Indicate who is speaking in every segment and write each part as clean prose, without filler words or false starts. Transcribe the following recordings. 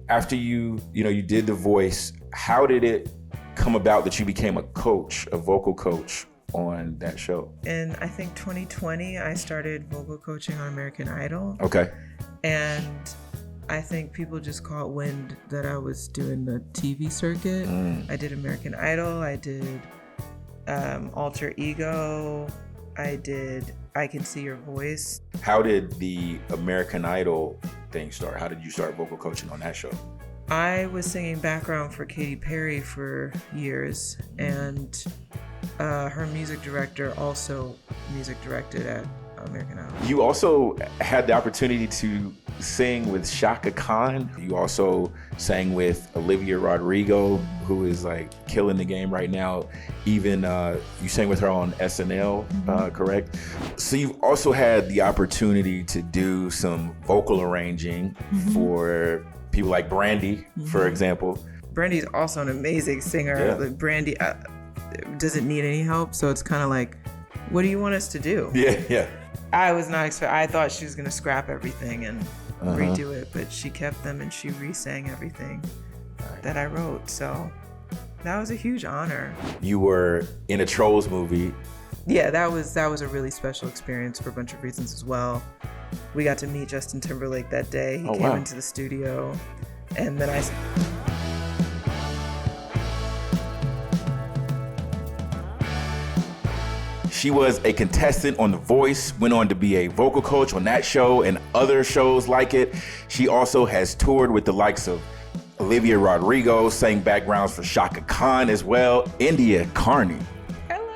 Speaker 1: after you did The Voice, how did it come about that you became a coach, a vocal coach on that show?
Speaker 2: In, I think, 2020, I started vocal coaching on American Idol.
Speaker 1: Okay.
Speaker 2: And I think people just caught wind that I was doing the TV circuit. I did American Idol. I did Alter Ego. I did I Can See Your Voice.
Speaker 1: How did the American Idol thing start? How did you start vocal coaching on that show?
Speaker 2: I was singing background for Katy Perry for years, and her music director also music directed at American Idol. You
Speaker 1: also had the opportunity to sing with Shaka Khan. You also sang with Olivia Rodrigo, who is like killing the game right now. Even you sang with her on SNL, correct? So you've also had the opportunity to do some vocal arranging for people like Brandy, for example.
Speaker 2: Brandy's also an amazing singer.
Speaker 1: Yeah.
Speaker 2: Like Brandy doesn't need any help, so it's kind of like, what do you want us to do?
Speaker 1: Yeah.
Speaker 2: I was not expecting. I thought she was gonna scrap everything and redo it, but she kept them and she re-sang everything that I wrote. So that was a huge honor.
Speaker 1: You were in a Trolls movie.
Speaker 2: Yeah, that was a really special experience for a bunch of reasons as well. We got to meet Justin Timberlake that day. He came into the studio, and then
Speaker 1: She was a contestant on The Voice, went on to be a vocal coach on that show and other shows like it. She also has toured with the likes of Olivia Rodrigo, sang backgrounds for Shaka Khan as well. India Carney.
Speaker 2: Hello.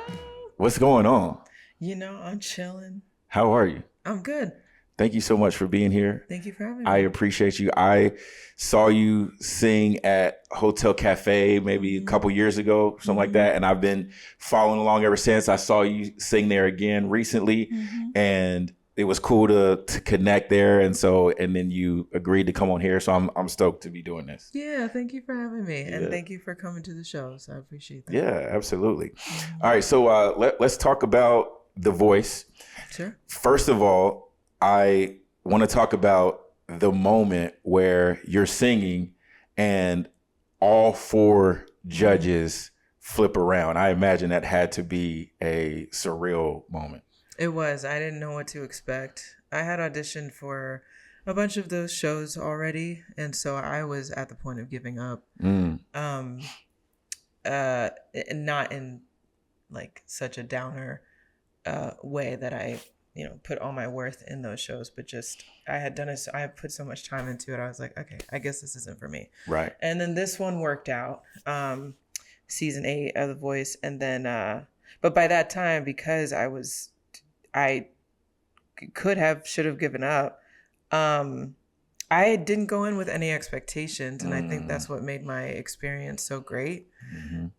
Speaker 1: What's going on?
Speaker 2: I'm chilling.
Speaker 1: How are you?
Speaker 2: I'm good.
Speaker 1: Thank you so much for being here.
Speaker 2: Thank you for having me.
Speaker 1: I appreciate you. I saw you sing at Hotel Cafe maybe a couple years ago, something like that. And I've been following along ever since. I saw you sing there again recently. And it was cool to connect there. And then you agreed to come on here. So I'm stoked to be doing this.
Speaker 2: Yeah, thank you for having me. And thank you for coming to the show. So I appreciate that.
Speaker 1: Yeah, absolutely. All right. So let's talk about The Voice.
Speaker 2: Sure.
Speaker 1: First of all, I want to talk about the moment where you're singing and all 4 judges flip around. I imagine that had to be a surreal moment.
Speaker 2: It was. I didn't know what to expect. I had auditioned for a bunch of those shows already, and so I was at the point of giving up. Not in like such a downer way that I put all my worth in those shows, but just I had put so much time into it. I was like, okay, I guess this isn't for me.
Speaker 1: Right.
Speaker 2: And then this one worked out, season 8 of The Voice. And then, but by that time, because I should have given up. I didn't go in with any expectations. And I think that's what made my experience so great.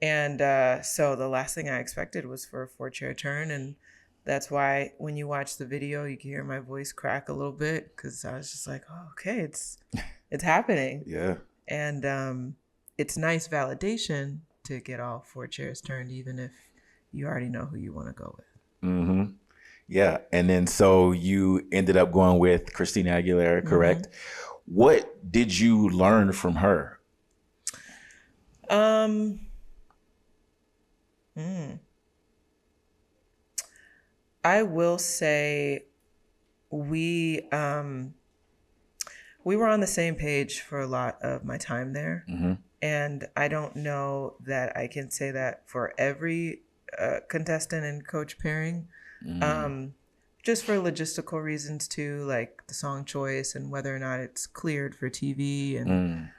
Speaker 2: And so the last thing I expected was for a 4-chair turn. And that's why when you watch the video, you can hear my voice crack a little bit, because I was just like, oh, okay, it's happening.
Speaker 1: Yeah.
Speaker 2: And it's nice validation to get all 4 chairs turned, even if you already know who you want to go with.
Speaker 1: Yeah. And then so you ended up going with Christina Aguilera, correct? What did you learn from her?
Speaker 2: I will say we were on the same page for a lot of my time there. And I don't know that I can say that for every contestant and coach pairing. Just for logistical reasons too, like the song choice and whether or not it's cleared for TV and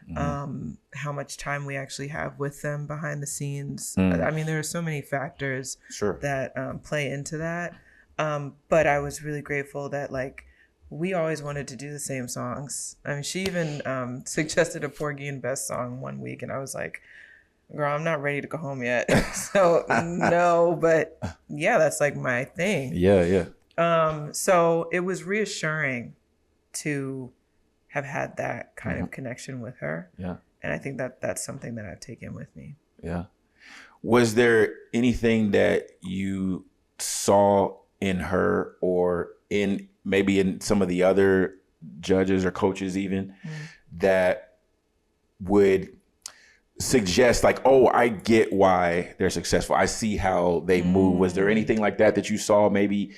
Speaker 2: how much time we actually have with them behind the scenes. I mean, there are so many factors that play into that. But I was really grateful that we always wanted to do the same songs. I mean, she even suggested a Porgy and Bess song one week, and I was like, girl, I'm not ready to go home yet. So no, but yeah, that's like my thing.
Speaker 1: Yeah.
Speaker 2: So it was reassuring to have had that kind of connection with her.
Speaker 1: Yeah.
Speaker 2: And I think that that's something that I've taken with me.
Speaker 1: Yeah. Was there anything that you saw in her or maybe in some of the other judges or coaches even that would suggest like, oh, I get why they're successful. I see how they move. Was there anything like that you saw, maybe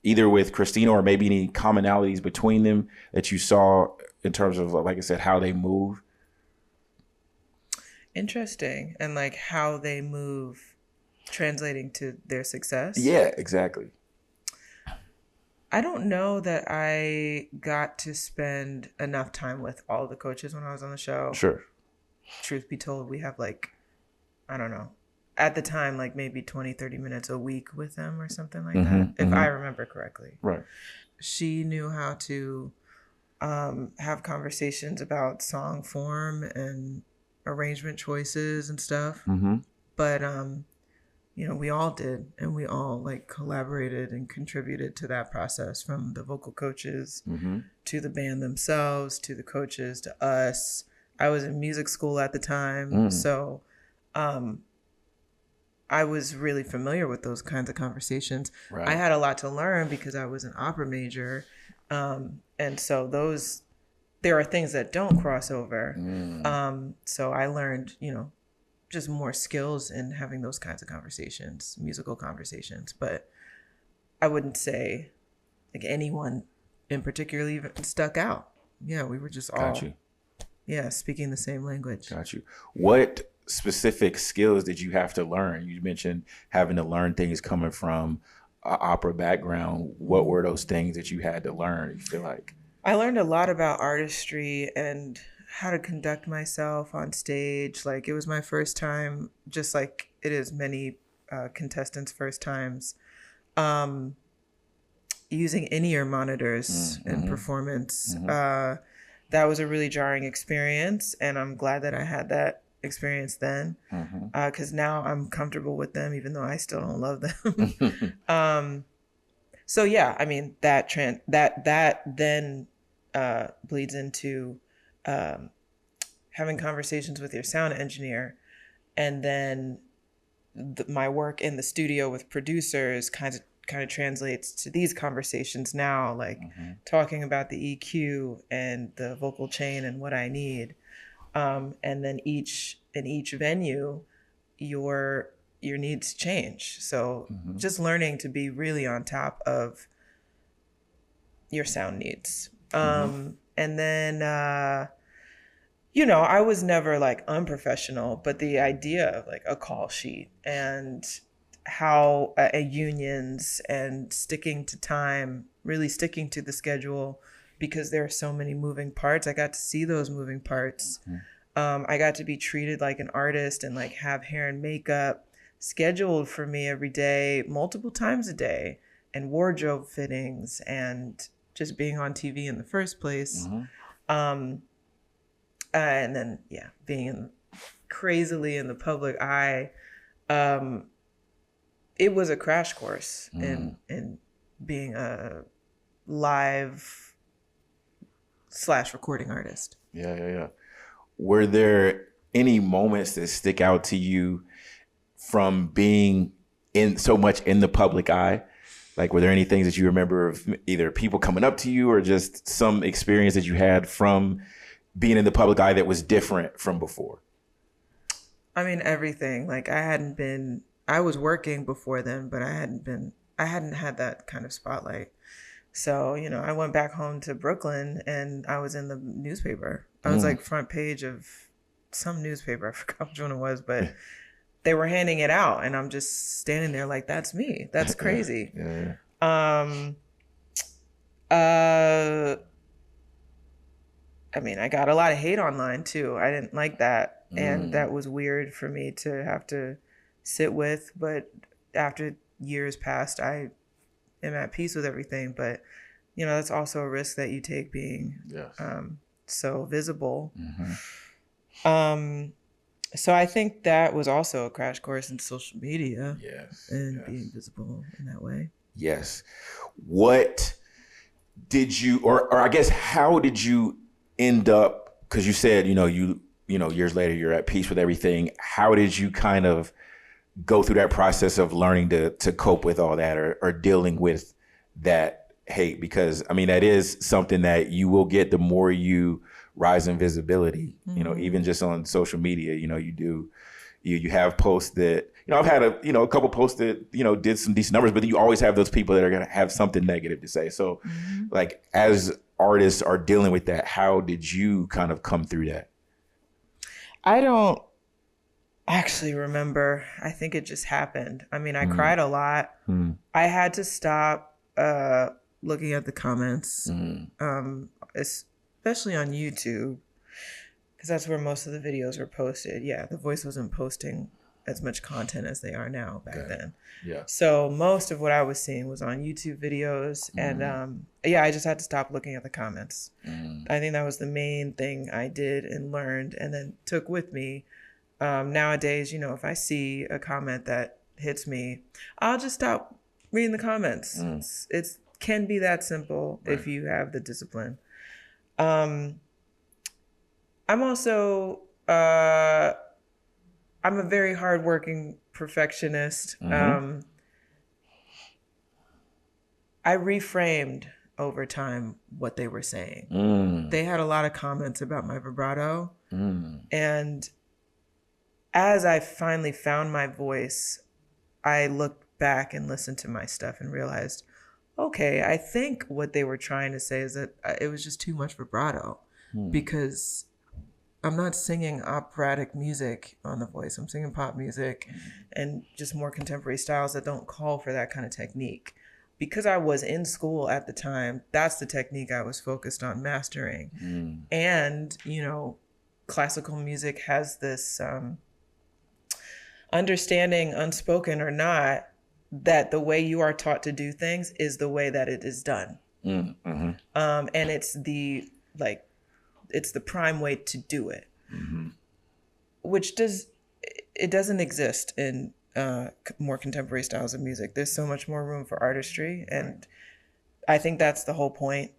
Speaker 1: either with Christina or maybe any commonalities between them that you saw in terms of, like I said, how they move?
Speaker 2: Interesting. And like how they move translating to their success?
Speaker 1: Yeah, exactly.
Speaker 2: I don't know that I got to spend enough time with all the coaches when I was on the show.
Speaker 1: Sure.
Speaker 2: Truth be told, we have like, I don't know, at the time, like maybe 20, 30 minutes a week with them or something like that, if I remember correctly.
Speaker 1: Right.
Speaker 2: She knew how to have conversations about song form and arrangement choices and stuff. But, you know, we all did, and we all like collaborated and contributed to that process, from the vocal coaches to the band themselves, to the coaches, to us. I was in music school at the time, so I was really familiar with those kinds of conversations. Right. I had a lot to learn because I was an opera major, and so there are things that don't cross over. So I learned, you know, just more skills in having those kinds of conversations, musical conversations. But I wouldn't say like anyone in particular even stuck out. Yeah, we were just all speaking the same language.
Speaker 1: Got you. What specific skills did you have to learn? You mentioned having to learn things coming from an opera background. What were those things that you had to learn, you feel like?
Speaker 2: I learned a lot about artistry and how to conduct myself on stage. Like, it was my first time, just like it is many contestants' first times, using in-ear monitors in performance. That was a really jarring experience, and I'm glad that I had that experience then, because now I'm comfortable with them, even though I still don't love them. So yeah, I mean, that then bleeds into having conversations with your sound engineer, and then my work in the studio with producers kind of translates to these conversations now, like talking about the EQ and the vocal chain and what I need. And then in each venue, your needs change. So just learning to be really on top of your sound needs. And then, you know, I was never like unprofessional, but the idea of like a call sheet and how unions and sticking to time, really sticking to the schedule, because there are so many moving parts. I got to see those moving parts. I got to be treated like an artist and like have hair and makeup scheduled for me every day, multiple times a day, and wardrobe fittings, and just being on TV in the first place. And then, being crazily in the public eye. It was a crash course in being a live / recording artist.
Speaker 1: Yeah. Were there any moments that stick out to you from being in so much in the public eye? Like, were there any things that you remember of either people coming up to you or just some experience that you had from being in the public eye that was different from before?
Speaker 2: I mean, everything. Like, I was working before then, but I hadn't had that kind of spotlight. So, you know, I went back home to Brooklyn and I was in the newspaper. I was like front page of some newspaper. I forgot which one it was, but they were handing it out and I'm just standing there like, that's me. That's crazy. I mean, I got a lot of hate online too. I didn't like that. And that was weird for me to have to sit with. But after years passed, I am at peace with everything. But, you know, that's also a risk that you take being so visible. So I think that was also a crash course in social media and being visible in that way.
Speaker 1: Yes. What did you, or I guess, how did you end up, because you said, you know, years later, you're at peace with everything. How did you kind of go through that process of learning to cope with all that or dealing with that hate? Because, I mean, that is something that you will get the more you rise in visibility, you know, even just on social media, you know, you have posts that, you know, I've had a couple posts that, you know, did some decent numbers, but then you always have those people that are going to have something negative to say. So like, as artists are dealing with that, how did you kind of come through that?
Speaker 2: I don't actually remember. I think it just happened. I mean, I cried a lot. I had to stop looking at the comments, especially on YouTube, because that's where most of the videos were posted. Yeah, The Voice wasn't posting as much content as they are now back then.
Speaker 1: Yeah.
Speaker 2: So most of what I was seeing was on YouTube videos. And yeah, I just had to stop looking at the comments. I think that was the main thing I did and learned and then took with me. Nowadays, you know, if I see a comment that hits me, I'll just stop reading the comments. It's can be that simple if you have the discipline. I'm also, I'm a very hardworking perfectionist. I reframed over time what they were saying. They had a lot of comments about my vibrato. And as I finally found my voice, I looked back and listened to my stuff and realized, okay, I think what they were trying to say is that it was just too much vibrato because I'm not singing operatic music on The Voice. I'm singing pop music and just more contemporary styles that don't call for that kind of technique. Because I was in school at the time, that's the technique I was focused on mastering. And, you know, classical music has this understanding, unspoken or not, that the way you are taught to do things is the way that it is done. And it's the prime way to do it, which doesn't exist in more contemporary styles of music. There's so much more room for artistry, and I think that's the whole point.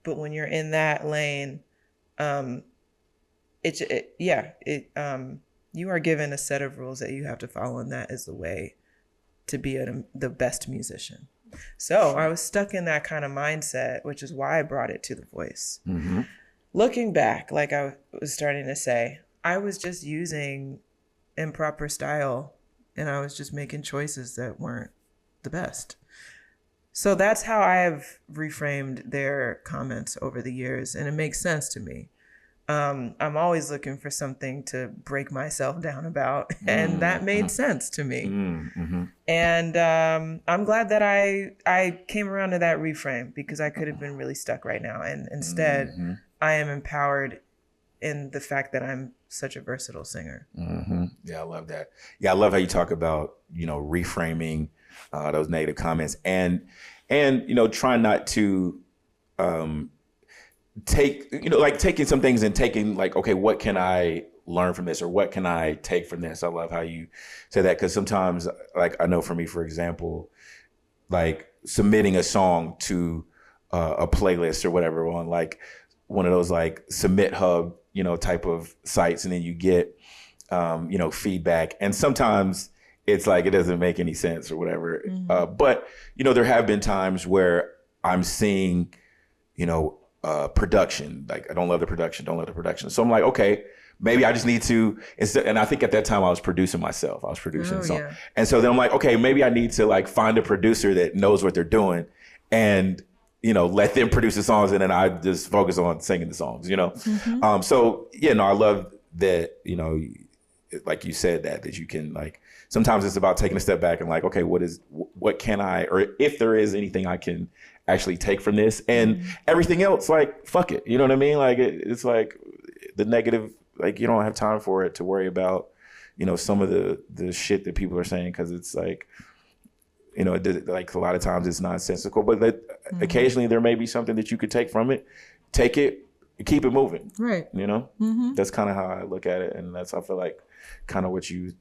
Speaker 2: But when you're in that lane, you are given a set of rules that you have to follow, and that is the way to be the best musician. So I was stuck in that kind of mindset, which is why I brought it to The Voice. Looking back, like I was starting to say, I was just using improper style and I was just making choices that weren't the best. So that's how I have reframed their comments over the years, and it makes sense to me. I'm always looking for something to break myself down about, and that made sense to me. And I'm glad that I came around to that reframe, because I could have been really stuck right now. And instead, I am empowered in the fact that I'm such a versatile singer.
Speaker 1: Yeah, I love that. Yeah, I love how you talk about, you know, reframing those negative comments and you know, trying not to taking some things and taking like, okay, what can I learn from this, or what can I take from this? I love how you say that, because sometimes, like, I know for me, for example, like submitting a song to a playlist or whatever on like one of those like Submit Hub, you know, type of sites, and then you get you know, feedback, and sometimes it's like it doesn't make any sense or whatever. But you know, there have been times where I'm seeing, you know, production, like I don't love the production. So I'm like, okay, maybe I just need to, and I think at that time I was producing myself. I was producing a song. Yeah. And so then I'm like, okay, maybe I need to like find a producer that knows what they're doing and, you know, let them produce the songs, and then I just focus on singing the songs, you know? So, yeah, no, I love that, you know, like you said, that you can, like, sometimes it's about taking a step back and like, okay, what can I, or if there is anything I can actually take from this, and everything else, like, fuck it. You know what I mean? Like, it's like the negative, like, you don't have time for it to worry about, you know, some of the shit that people are saying, because it's like, you know, like a lot of times it's nonsensical, but occasionally there may be something that you could take from it, take it, keep it moving. Right. You know, that's kind of how I look at it. And that's, I feel like, kind of what you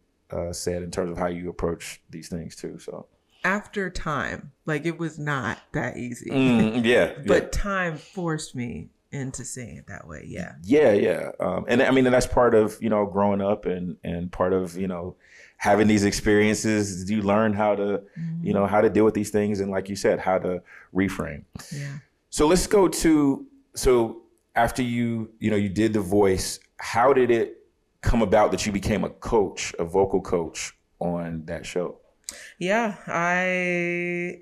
Speaker 1: said in terms of how you approach these things too. So
Speaker 2: after time, like, it was not that easy. But time forced me into seeing it that way. And I mean, and that's part of, you know, growing up and part of, you know, having these experiences. You learn how to, you know, how to deal with these things, and like you said, how to reframe. So let's go to,
Speaker 1: after you did The Voice, how did it come about that you became a coach, a vocal coach on that show?
Speaker 2: Yeah, I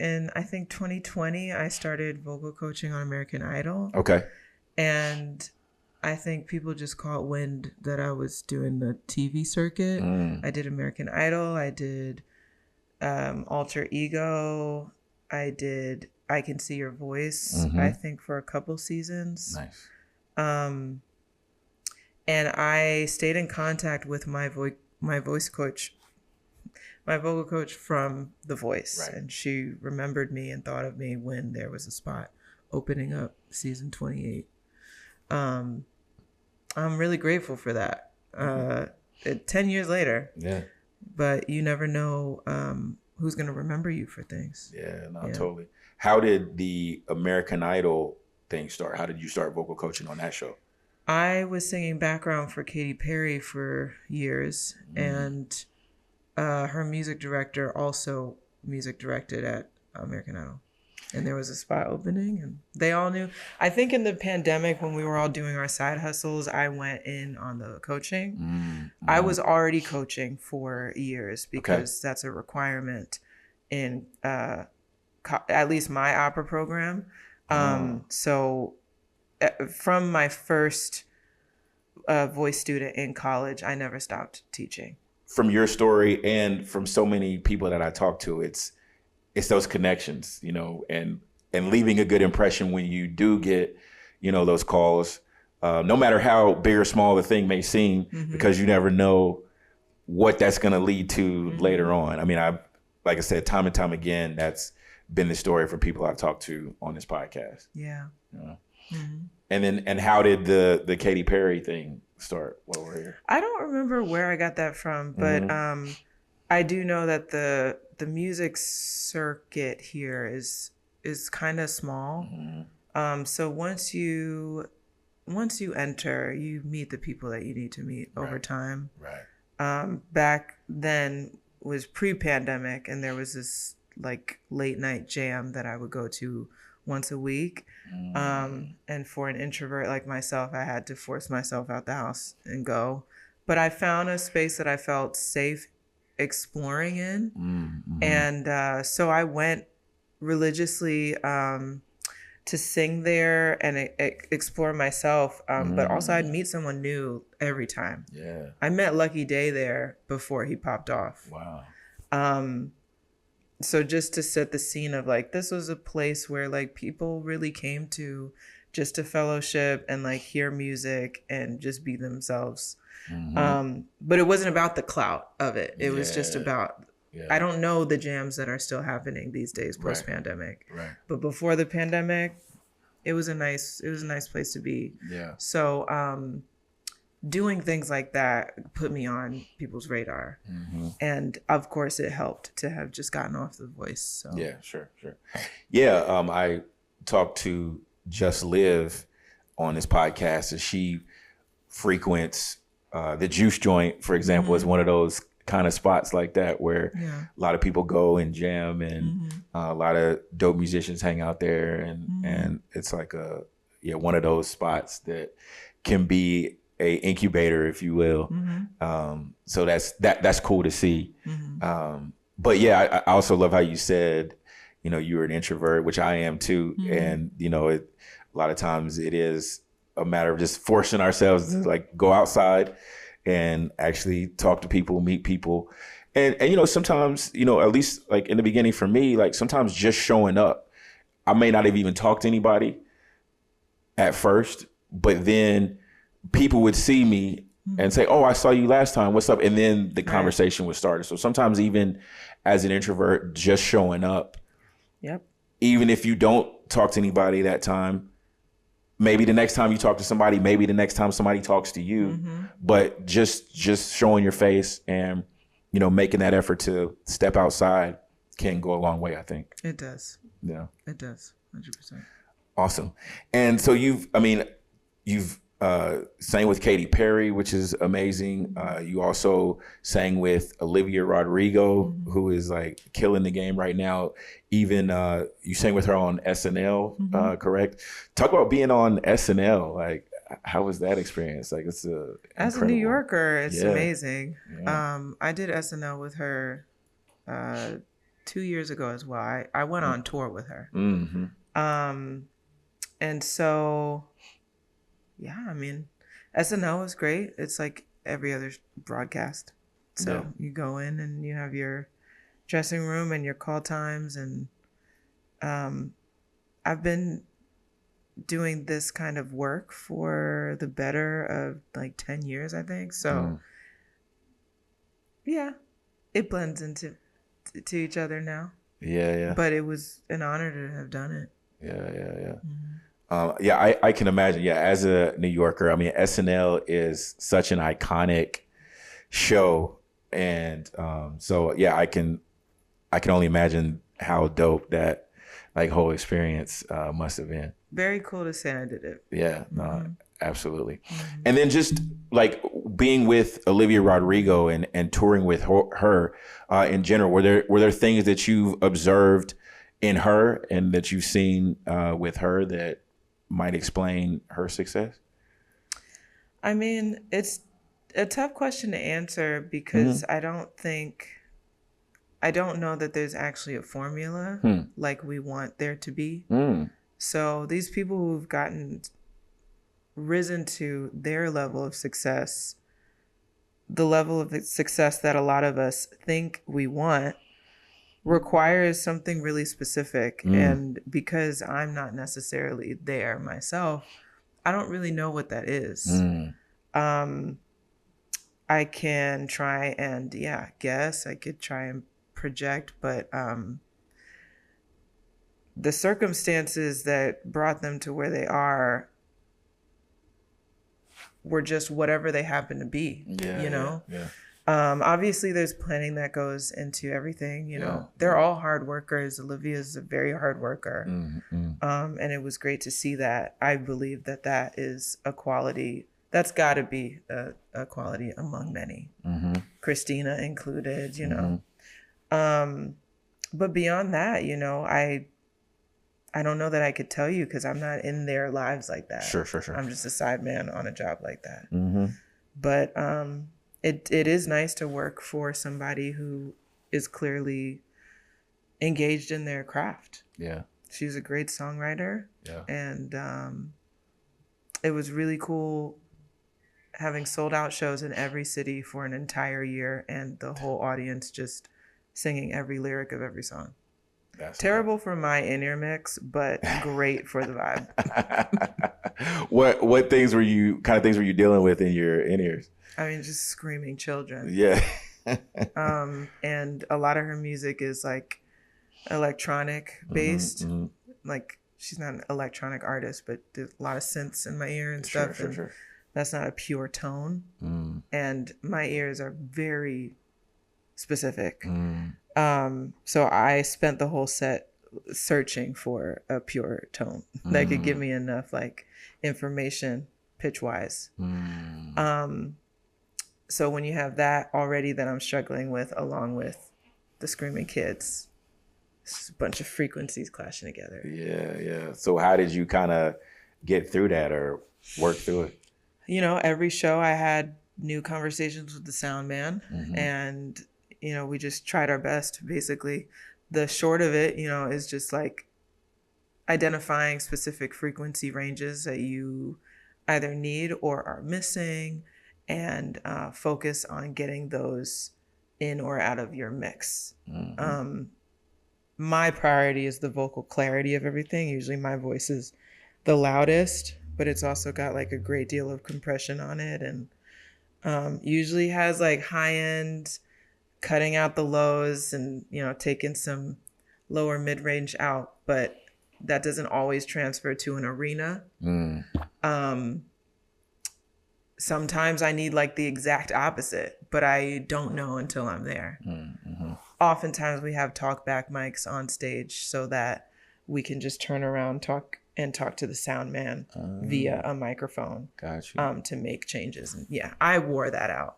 Speaker 2: think 2020, I started vocal coaching on American Idol.
Speaker 1: Okay.
Speaker 2: And I think people just caught wind that I was doing the TV circuit. I did American Idol. I did Alter Ego. I did I Can See Your Voice, I think, for a couple seasons.
Speaker 1: Nice.
Speaker 2: And I stayed in contact with my voice coach, my vocal coach from The Voice. Right. And she remembered me and thought of me when there was a spot opening up season 28. I'm really grateful for that. 10 years later. Yeah. But you never know who's going to remember you for things.
Speaker 1: Yeah, no, totally. How did the American Idol thing start? How did you start vocal coaching on that show?
Speaker 2: I was singing background for Katy Perry for years, and her music director also music directed at American Idol. And there was a spot opening, and they all knew. I think in the pandemic, when we were all doing our side hustles, I went in on the coaching. I was already coaching for years because that's a requirement in at least my opera program. So from my first voice student in college, I never stopped teaching.
Speaker 1: From your story and from so many people that I talk to, it's those connections, and leaving a good impression when you do get, those calls, no matter how big or small the thing may seem, because you never know what that's going to lead to later on. I mean, like I said, time and time again, that's been the story for people I've talked to on this podcast.
Speaker 2: Yeah.
Speaker 1: And how did the Katy Perry thing start while we're here?
Speaker 2: I don't remember where I got that from, but I do know that the music circuit here is kind of small. So once you enter, you meet the people that you need to meet over time. Right. Back then was pre-pandemic, and there was this like late night jam that I would go to once a week. And for an introvert like myself, I had to force myself out the house and go. But I found a space that I felt safe exploring in. And so I went religiously to sing there and explore myself. But also I'd meet someone new every time. Yeah. I met Lucky Day there before he popped off. Wow. So just to set the scene of like, this was a place where like people really came to just to fellowship and like hear music and just be themselves. But it wasn't about the clout of it. It was just about, I don't know the jams that are still happening these days post-pandemic. Right. But before the pandemic, it was a nice place to be. Yeah. So doing things like that put me on people's radar. And of course it helped to have just gotten off The Voice. So.
Speaker 1: Yeah, sure. Yeah, I talked to Just Live on this podcast, and she frequents the Juice Joint, for example, is one of those kind of spots like that where a lot of people go and jam, and a lot of dope musicians hang out there, and it's like one of those spots that can be a incubator, if you will. So that's cool to see. But yeah, I also love how you said, you're an introvert, which I am too. And, a lot of times it is a matter of just forcing ourselves to like go outside and actually talk to people, meet people. And sometimes, at least like in the beginning for me, like sometimes just showing up, I may not have even talked to anybody at first, but then people would see me and say, "Oh, I saw you last time. What's up?" And then the conversation would start. So sometimes even as an introvert, just showing up, even if you don't talk to anybody that time, maybe the next time you talk to somebody, maybe the next time somebody talks to you, but just showing your face and, making that effort to step outside can go a long way, I think.
Speaker 2: It does.
Speaker 1: Yeah.
Speaker 2: It does. 100%.
Speaker 1: Awesome. And so you've sang with Katy Perry, which is amazing. You also sang with Olivia Rodrigo, who is like killing the game right now. Even you sang with her on SNL, correct? Talk about being on SNL. Like, How was that experience? Like, it's
Speaker 2: as
Speaker 1: incredible.
Speaker 2: a New Yorker, it's
Speaker 1: Yeah.
Speaker 2: amazing.
Speaker 1: Yeah.
Speaker 2: I did SNL with her 2 years ago as well. I went on tour with her. And so, yeah, I mean, SNL was great. It's like every other broadcast. So you go in and you have your dressing room and your call times. And I've been doing this kind of work for the better of like 10 years, I think. So, yeah, it blends into each other now.
Speaker 1: Yeah.
Speaker 2: But it was an honor to have done it.
Speaker 1: Yeah. I can imagine. Yeah, as a New Yorker, I mean, SNL is such an iconic show, and so yeah, I can only imagine how dope that like whole experience must have been.
Speaker 2: Very cool to say I did it.
Speaker 1: Yeah, no, absolutely. And then just like being with Olivia Rodrigo and touring with her in general, were there things that you've observed in her and that you've seen with her that might explain her success?
Speaker 2: I mean, it's a tough question to answer because I don't know that there's actually a formula like we want there to be. So these people who've risen to their level of success, the level of success that a lot of us think we want, requires something really specific. And because I'm not necessarily there myself, I don't really know what that is. I can try and guess. I could try and project, but the circumstances that brought them to where they are were just whatever they happen to be. Obviously there's planning that goes into everything, they're all hard workers. Olivia's a very hard worker. And it was great to see that. I believe that is a quality that's got to be a quality among many, Christina included, but beyond that, I don't know that I could tell you because I'm not in their lives like that.
Speaker 1: Sure.
Speaker 2: I'm just a sideman on a job like that. But it is nice to work for somebody who is clearly engaged in their craft.
Speaker 1: Yeah.
Speaker 2: She's a great songwriter.
Speaker 1: Yeah.
Speaker 2: And it was really cool having sold out shows in every city for an entire year and the whole audience just singing every lyric of every song. That's terrible for my in-ear mix, but great for the vibe.
Speaker 1: What things were you dealing with in your in-ears?
Speaker 2: I mean, just screaming children.
Speaker 1: Yeah.
Speaker 2: And a lot of her music is like electronic based. Like she's not an electronic artist, but there's a lot of synths in my ear and stuff. Sure. That's not a pure tone. And my ears are very specific. So I spent the whole set searching for a pure tone that could give me enough like information pitch wise. So when you have that already that I'm struggling with, along with the screaming kids, it's a bunch of frequencies clashing together.
Speaker 1: Yeah. So how did you kind of get through that or work through it?
Speaker 2: Every show I had new conversations with the sound man, and we just tried our best, basically. The short of it, is just like identifying specific frequency ranges that you either need or are missing, and focus on getting those in or out of your mix. My priority is the vocal clarity of everything. Usually my voice is the loudest, but it's also got like a great deal of compression on it, and usually has like high end, cutting out the lows and taking some lower mid-range out, but that doesn't always transfer to an arena. Sometimes I need like the exact opposite, but I don't know until I'm there. Oftentimes we have talkback mics on stage so that we can just turn around, talk to the sound man via a microphone.
Speaker 1: Gotcha.
Speaker 2: To make changes. And I wore that out.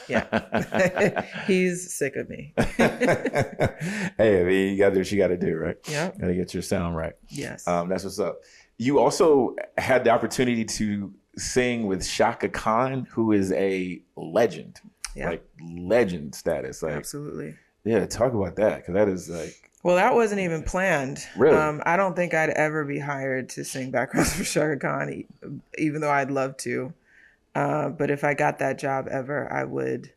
Speaker 2: Yeah. He's sick of me.
Speaker 1: Hey, I mean, you gotta do what you gotta do, right?
Speaker 2: Yeah.
Speaker 1: Gotta get your sound right.
Speaker 2: Yes.
Speaker 1: That's what's up. You also had the opportunity to sing with Shaka Khan, who is a legend, like legend status. Like,
Speaker 2: absolutely.
Speaker 1: Yeah, talk about that, because that is like.
Speaker 2: Well, that wasn't even planned.
Speaker 1: Really?
Speaker 2: I don't think I'd ever be hired to sing backgrounds for Shaka Khan, even though I'd love to. But if I got that job ever, I would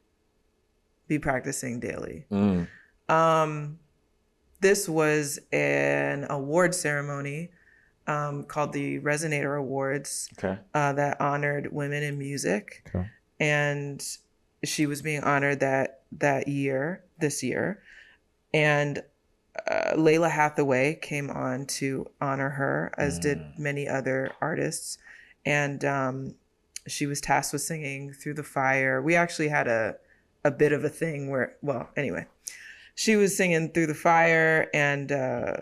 Speaker 2: be practicing daily. This was an award ceremony called the Resonator Awards that honored women in music. And she was being honored this year. And Leila Hathaway came on to honor her, as did many other artists. And she was tasked with singing Through the Fire. We actually had a bit of a thing where, well, anyway, she was singing Through the Fire and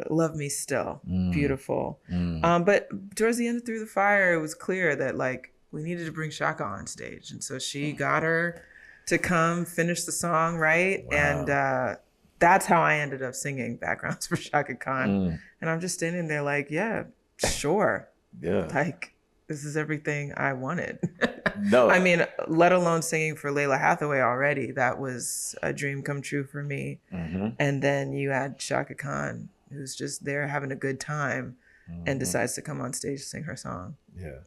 Speaker 2: Love Me Still. Beautiful. But towards the end of Through the Fire, it was clear that like we needed to bring Shaka on stage. And so she got her to come finish the song, right? Wow. And that's how I ended up singing backgrounds for Shaka Khan. And I'm just standing there like, yeah, sure.
Speaker 1: Yeah.
Speaker 2: Like, this is everything I wanted.
Speaker 1: No.
Speaker 2: I mean, let alone singing for Leila Hathaway already. That was a dream come true for me. And then you had Shaka Khan, who's just there having a good time and decides to come on stage to sing her song.
Speaker 1: Yeah.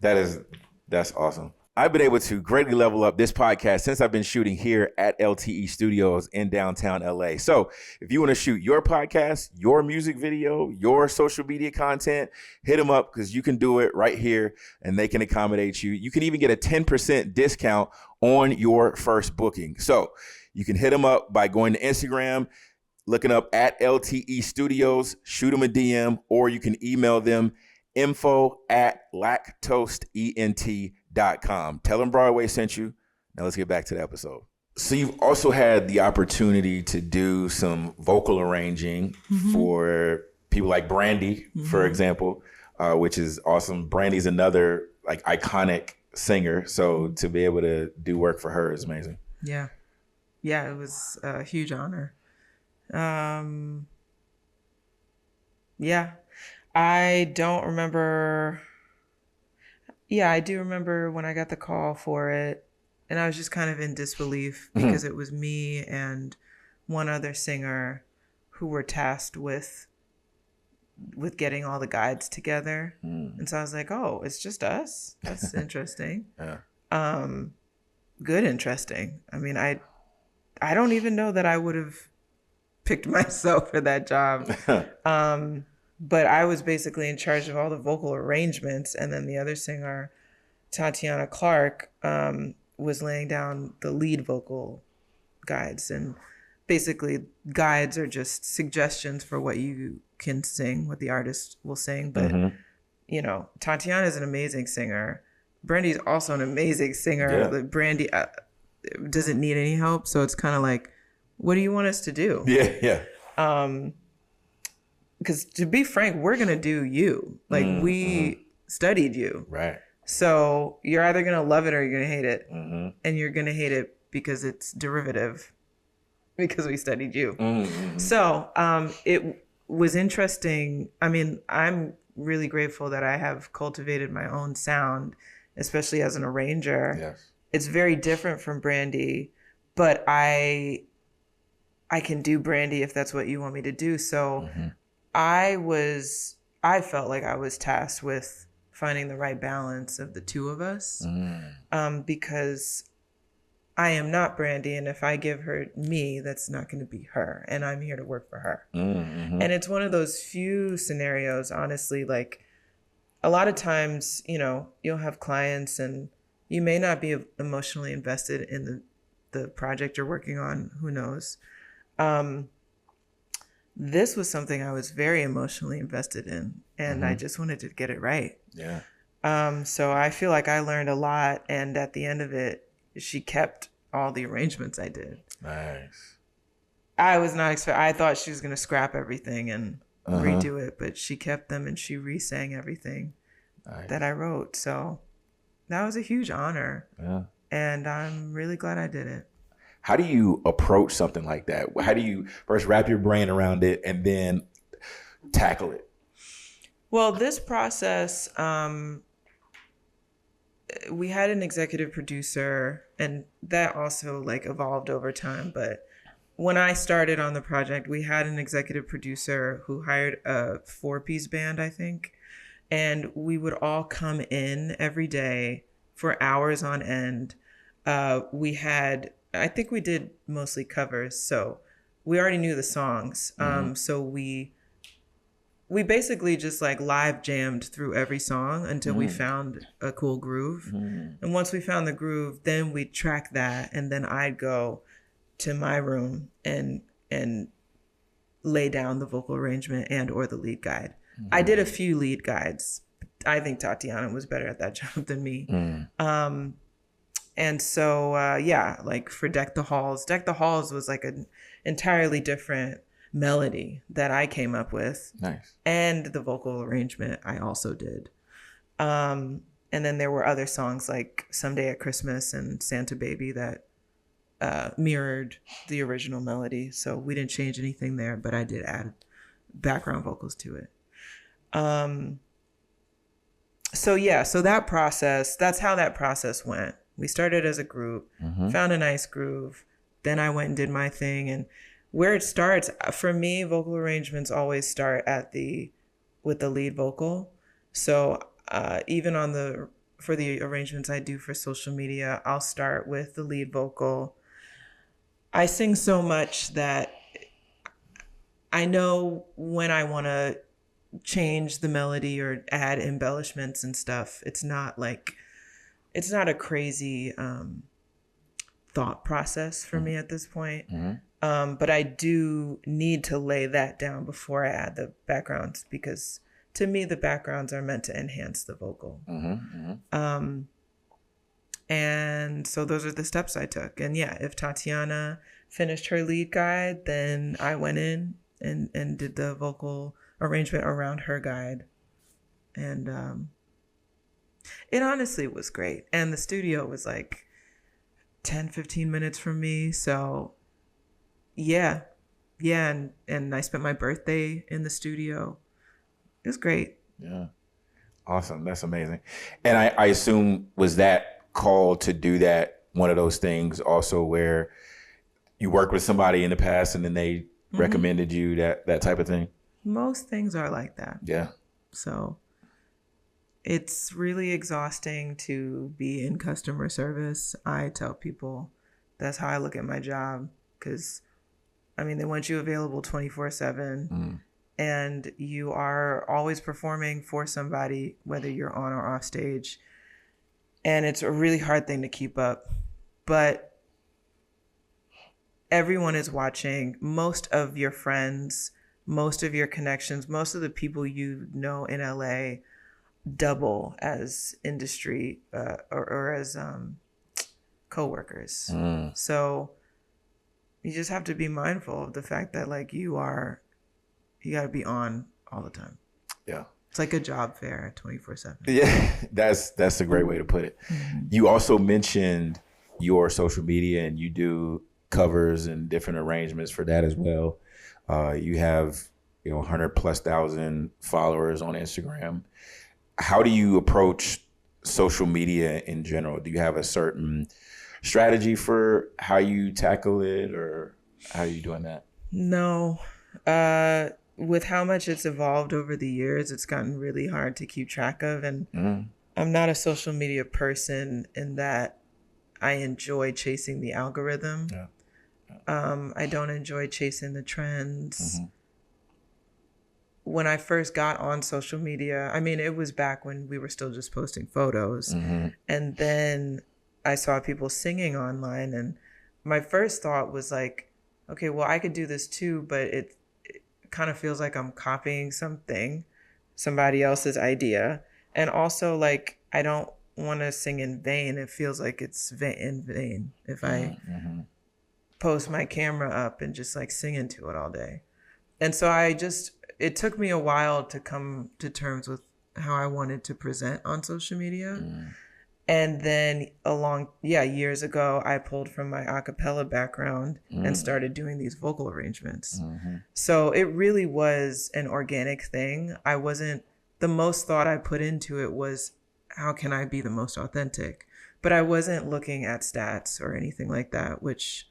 Speaker 1: That's awesome. I've been able to greatly level up this podcast since I've been shooting here at LTE Studios in downtown LA. So if you want to shoot your podcast, your music video, your social media content, hit them up, because you can do it right here and they can accommodate you. You can even get a 10% discount on your first booking. So you can hit them up by going to Instagram, looking up at LTE Studios, shoot them a DM, or you can email them info@lactoseent.com. Tell them Broadway sent you. Now let's get back to the episode. So you've also had the opportunity to do some vocal arranging for people like Brandy, for example, which is awesome. Brandy's another like iconic singer. So to be able to do work for her is amazing.
Speaker 2: Yeah. Yeah, it was a huge honor. Yeah. I don't remember. Yeah, I do remember when I got the call for it, and I was just kind of in disbelief because it was me and one other singer who were tasked with getting all the guides together. And so I was like, oh, it's just us? That's interesting. Good interesting. I mean, I don't even know that I would have picked myself for that job. But I was basically in charge of all the vocal arrangements. And then the other singer, Tatiana Clark, was laying down the lead vocal guides. And basically guides are just suggestions for what you can sing, what the artist will sing. But, you know, Tatiana is an amazing singer. Brandy's also an amazing singer. Yeah. Brandy doesn't need any help. So it's kind of like, what do you want us to do?
Speaker 1: Yeah.
Speaker 2: Because to be frank, we're going to do you. Like, we studied you.
Speaker 1: Right.
Speaker 2: So you're either going to love it or you're going to hate it. And you're going to hate it because it's derivative, because we studied you. So it was interesting. I mean, I'm really grateful that I have cultivated my own sound, especially as an arranger.
Speaker 1: Yes. It's
Speaker 2: very different from Brandy, but I can do Brandy if that's what you want me to do. So I felt like I was tasked with finding the right balance of the two of us, because I am not Brandy, and if I give her me, that's not going to be her, and I'm here to work for her. And it's one of those few scenarios, honestly, like a lot of times, you know, you'll have clients and you may not be emotionally invested in the project you're working on, who knows. This was something I was very emotionally invested in, and I just wanted to get it right.
Speaker 1: Yeah.
Speaker 2: So I feel like I learned a lot, and at the end of it, she kept all the arrangements I did.
Speaker 1: Nice.
Speaker 2: I was not I thought she was going to scrap everything and redo it, but she kept them and she re-sang everything that I wrote. So that was a huge honor. Yeah. And I'm really glad I did it.
Speaker 1: How do you approach something like that? How do you first wrap your brain around it and then tackle it?
Speaker 2: Well, this process, we had an executive producer, and that also like evolved over time. But when I started on the project, we had an executive producer who hired a 4-piece band, I think. And we would all come in every day for hours on end. I think we did mostly covers. So we already knew the songs. So we basically just like live jammed through every song until we found a cool groove. And once we found the groove, then we'd track that. And then I'd go to my room and lay down the vocal arrangement and or the lead guide. I did a few lead guides. I think Tatiana was better at that job than me. And so, like for Deck the Halls was like an entirely different melody that I came up with.
Speaker 1: Nice.
Speaker 2: And the vocal arrangement I also did. And then there were other songs like Someday at Christmas and Santa Baby that mirrored the original melody. So we didn't change anything there, but I did add background vocals to it. So that process, that's how that process went. We started as a group, found a nice groove. Then I went and did my thing. And where it starts, for me, vocal arrangements always start with the lead vocal. So even for the arrangements I do for social media, I'll start with the lead vocal. I sing so much that I know when I want to change the melody or add embellishments and stuff. It's not a crazy thought process for me at this point. But I do need to lay that down before I add the backgrounds, because to me, the backgrounds are meant to enhance the vocal. And so those are the steps I took. And yeah, if Tatiana finished her lead guide, then I went in and did the vocal arrangement around her guide. And it honestly was great. And the studio was like 10, 15 minutes from me. So yeah. And I spent my birthday in the studio. It was great.
Speaker 1: Yeah. Awesome. That's amazing. And I assume, was that call to do that one of those things also where you worked with somebody in the past and then they recommended you, that type of thing?
Speaker 2: Most things are like that.
Speaker 1: Yeah.
Speaker 2: So it's really exhausting to be in customer service. I tell people that's how I look at my job, because they want you available 24/7 and you are always performing for somebody, whether you're on or off stage. And it's a really hard thing to keep up, but everyone is watching. Most of your friends, most of your connections, most of the people you know in LA double as industry or as co-workers. So you just have to be mindful of the fact that like you got to be on all the time.
Speaker 1: Yeah.
Speaker 2: It's like a job fair 24/7.
Speaker 1: Yeah, that's a great way to put it. You also mentioned your social media, and you do covers and different arrangements for that as well. You have 100,000+ followers on Instagram. How do you approach social media in general? Do you have a certain strategy for how you tackle it, or how are you doing that?
Speaker 2: No. With how much it's evolved over the years, it's gotten really hard to keep track of. And I'm not a social media person in that I enjoy chasing the algorithm. I don't enjoy chasing the trends. When I first got on social media, it was back when we were still just posting photos. And then I saw people singing online, and my first thought was like, okay, well, I could do this too, but it kind of feels like I'm copying somebody else's idea. And also, like, I don't want to sing in vain. It feels like it's in vain if I post my camera up and just like sing into it all day. And so it took me a while to come to terms with how I wanted to present on social media. And then years ago, I pulled from my a cappella background and started doing these vocal arrangements. So it really was an organic thing. The most thought I put into it was how can I be the most authentic? But I wasn't looking at stats or anything like that, which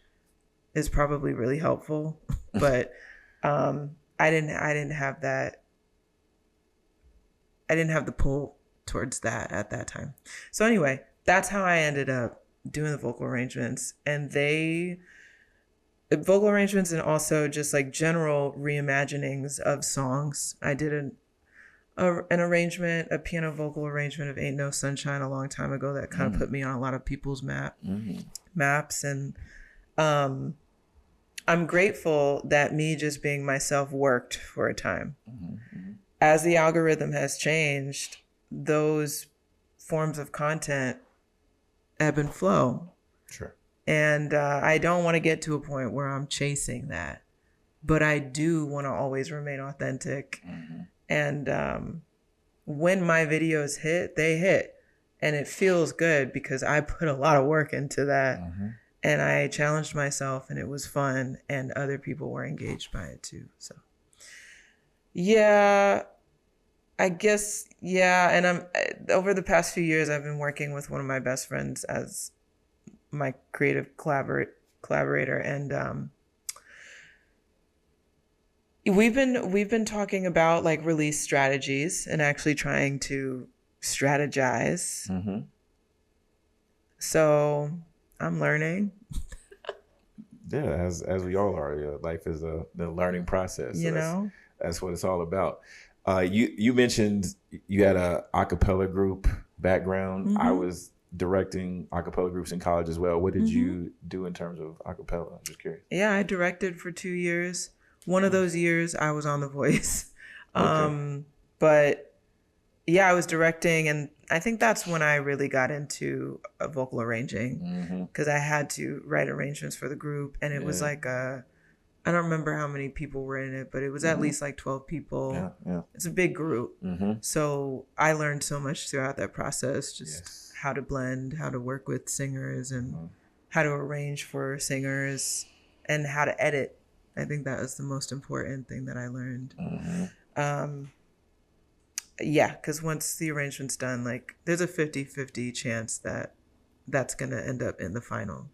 Speaker 2: is probably really helpful. But I didn't have that. I didn't have the pull towards that at that time. So anyway, that's how I ended up doing the vocal arrangements. And vocal arrangements and also just like general reimaginings of songs. I did an arrangement, a piano vocal arrangement of Ain't No Sunshine a long time ago that kind of put me on a lot of people's maps. And I'm grateful that me just being myself worked for a time. As the algorithm has changed, those forms of content ebb and flow.
Speaker 1: Sure.
Speaker 2: And I don't want to get to a point where I'm chasing that, but I do want to always remain authentic. And when my videos hit, they hit. And it feels good because I put a lot of work into that. And I challenged myself and it was fun. And other people were engaged by it too. So, yeah, I guess, yeah. And over the past few years, I've been working with one of my best friends as my creative collaborator. And we've been talking about like release strategies and actually trying to strategize. So I'm learning.
Speaker 1: Yeah, as we all are. Yeah, life is the learning process. So that's what it's all about. You mentioned you had a acapella group background. I was directing acapella groups in college as well. What did you do in terms of acapella? I'm just curious.
Speaker 2: Yeah, I directed for 2 years. One of those years I was on The Voice. But yeah, I was directing, and I think that's when I really got into vocal arranging because I had to write arrangements for the group, and it was like I don't remember how many people were in it, but it was at least like 12 people. It's a big group. So I learned so much throughout that process, just how to blend, how to work with singers, and how to arrange for singers, and how to edit. I think that was the most important thing that I learned. Yeah, because once the arrangement's done, like there's a 50-50 chance that that's going to end up in the final.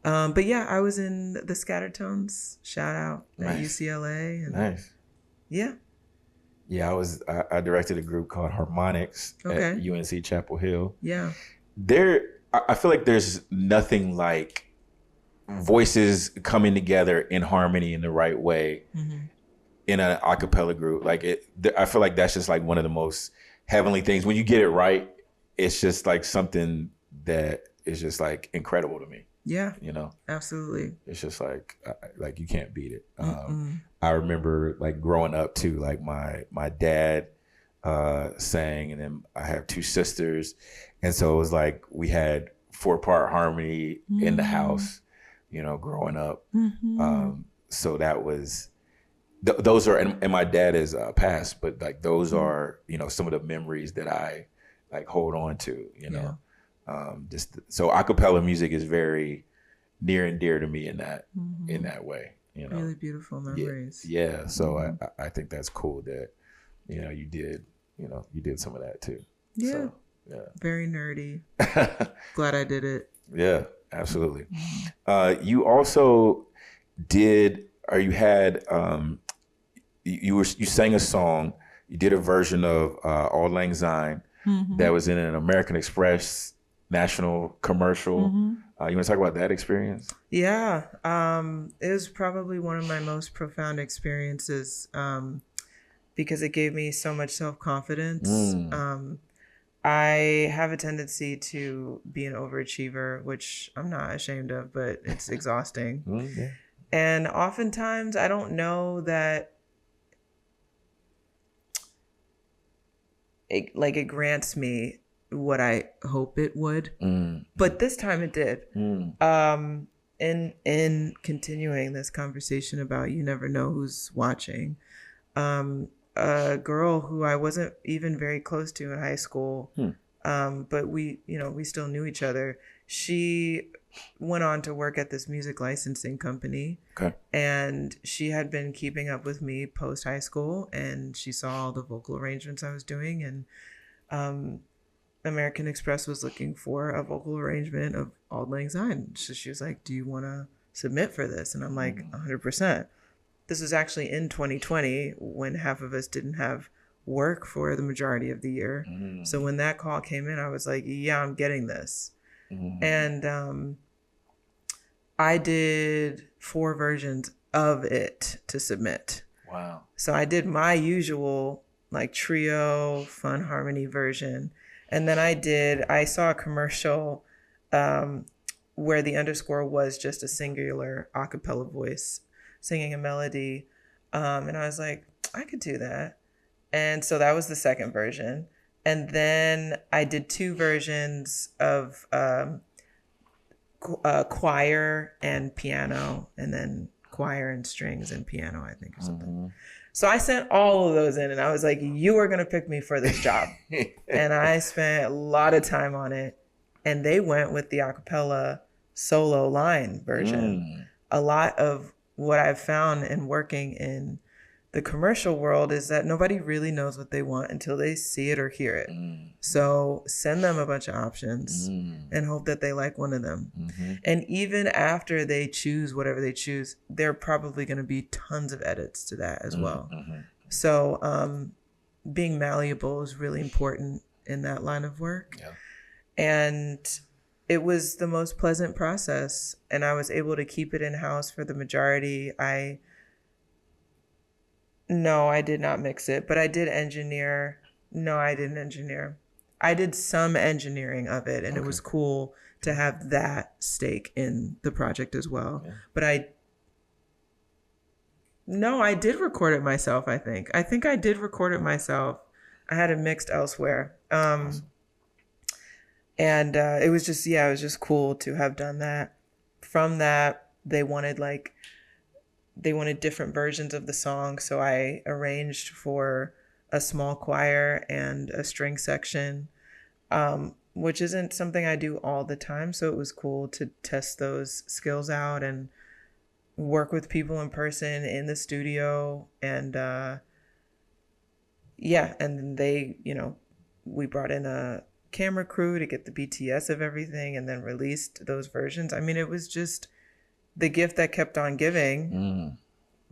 Speaker 2: But yeah, I was in the Scattertones, shout out at UCLA. And yeah.
Speaker 1: Yeah, I directed a group called Harmonics at UNC Chapel Hill.
Speaker 2: Yeah.
Speaker 1: I feel like there's nothing like voices coming together in harmony in the right way in an a cappella group. Like I feel like that's just like one of the most heavenly things. When you get it right, it's just like something that is just like incredible to me.
Speaker 2: Yeah,
Speaker 1: absolutely. It's just like you can't beat it. I remember like growing up too, like my dad sang, and then I have two sisters, and so it was like we had 4-part harmony in the house, growing up. So that was those are, and my dad is passed, but like those are some of the memories that I like hold on to. So a cappella music is very near and dear to me in that way.
Speaker 2: Really beautiful memories.
Speaker 1: Yeah. So I think that's cool that you did some of that too.
Speaker 2: Yeah.
Speaker 1: So, yeah.
Speaker 2: Very nerdy. Glad I did it.
Speaker 1: Yeah, absolutely. You also did, or you had you sang a song. You did a version of Auld Lang Syne that was in an American Express national commercial. You want to talk about that experience?
Speaker 2: Yeah. It was probably one of my most profound experiences because it gave me so much self-confidence. I have a tendency to be an overachiever, which I'm not ashamed of, but it's exhausting. And oftentimes I don't know that it grants me what I hope it would, but this time it did. In continuing this conversation about you never know who's watching, a girl who I wasn't even very close to in high school, but we still knew each other. She went on to work at this music licensing company, and she had been keeping up with me post high school, and she saw all the vocal arrangements I was doing, and American Express was looking for a vocal arrangement of Auld Lang Syne. So she was like, do you want to submit for this? And I'm like, 100%. This was actually in 2020 when half of us didn't have work for the majority of the year. So when that call came in, I was like, yeah, I'm getting this. And I did 4 versions of it to submit.
Speaker 1: Wow.
Speaker 2: So I did my usual like trio, fun harmony version. And then I saw a commercial where the underscore was just a singular a cappella voice singing a melody. And I was like, I could do that. And so that was the second version. And then I did 2 versions of choir and piano, and then choir and strings and piano, I think, or something. So I sent all of those in, and I was like, you are going to pick me for this job. And I spent a lot of time on it. And they went with the a cappella solo line version. A lot of what I've found in working in the commercial world is that nobody really knows what they want until they see it or hear it. So send them a bunch of options and hope that they like one of them. And even after they choose whatever they choose, there are probably going to be tons of edits to that as well. So being malleable is really important in that line of work. And it was the most pleasant process, and I was able to keep it in-house for the majority. No, I did not mix it, but I did engineer. No, I didn't engineer. I did some engineering of it, and it was cool to have that stake in the project as well. But I did record it myself, I think. I did record it myself. I had it mixed elsewhere. And it was just cool to have done that. From that, they wanted different versions of the song. So I arranged for a small choir and a string section, which isn't something I do all the time. So it was cool to test those skills out and work with people in person in the studio. And and then we brought in a camera crew to get the BTS of everything and then released those versions. I mean, it was just the gift that kept on giving,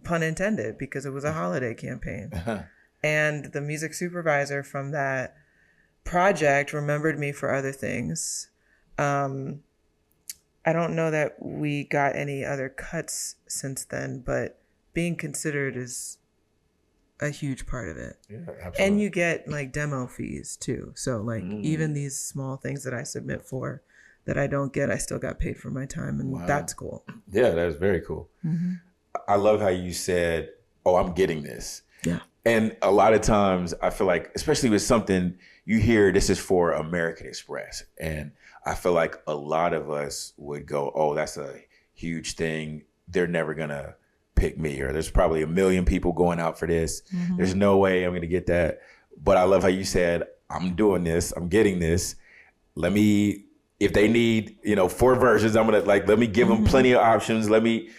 Speaker 2: pun intended, because it was a holiday campaign. And the music supervisor from that project remembered me for other things. I don't know that we got any other cuts since then, but being considered is a huge part of it. Yeah, absolutely. And you get like demo fees too. So like even these small things that I submit for that I don't get, I still got paid for my time, and that's cool. Yeah, that's very cool. I love how you said, oh, I'm getting this. Yeah. And a lot of times I feel like, especially with something you hear, this is for American Express. And I feel like a lot of us would go, oh, that's a huge thing. They're never going to pick me, or there's probably 1 million people going out for this. There's no way I'm going to get that. But I love how you said, I'm doing this, I'm getting this. Let me, if they need, 4 versions, I'm going to let me give them plenty of options. Let me,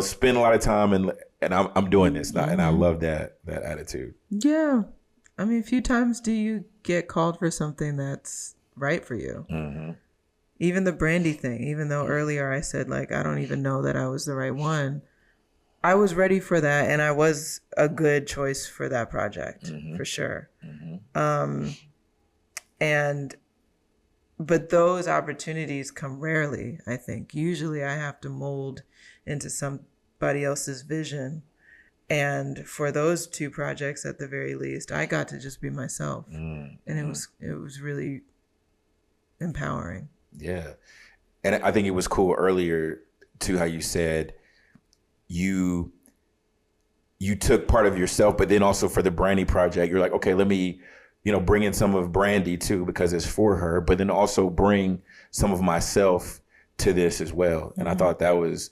Speaker 2: spend a lot of time and I'm doing this now. And I love that attitude. Yeah. I mean, a few times do you get called for something that's right for you? Even the Brandy thing, even though earlier I said I don't even know that I was the right one. I was ready for that, and I was a good choice for that project, for sure. But those opportunities come rarely, I think. Usually I have to mold into somebody else's vision. And for those 2 projects, at the very least, I got to just be myself. And it was really empowering. Yeah. And I think it was cool earlier, too, how you said, you took part of yourself, but then also for the Brandy project, you're like, okay, let me, bring in some of Brandy too, because it's for her, but then also bring some of myself to this as well. And I thought that was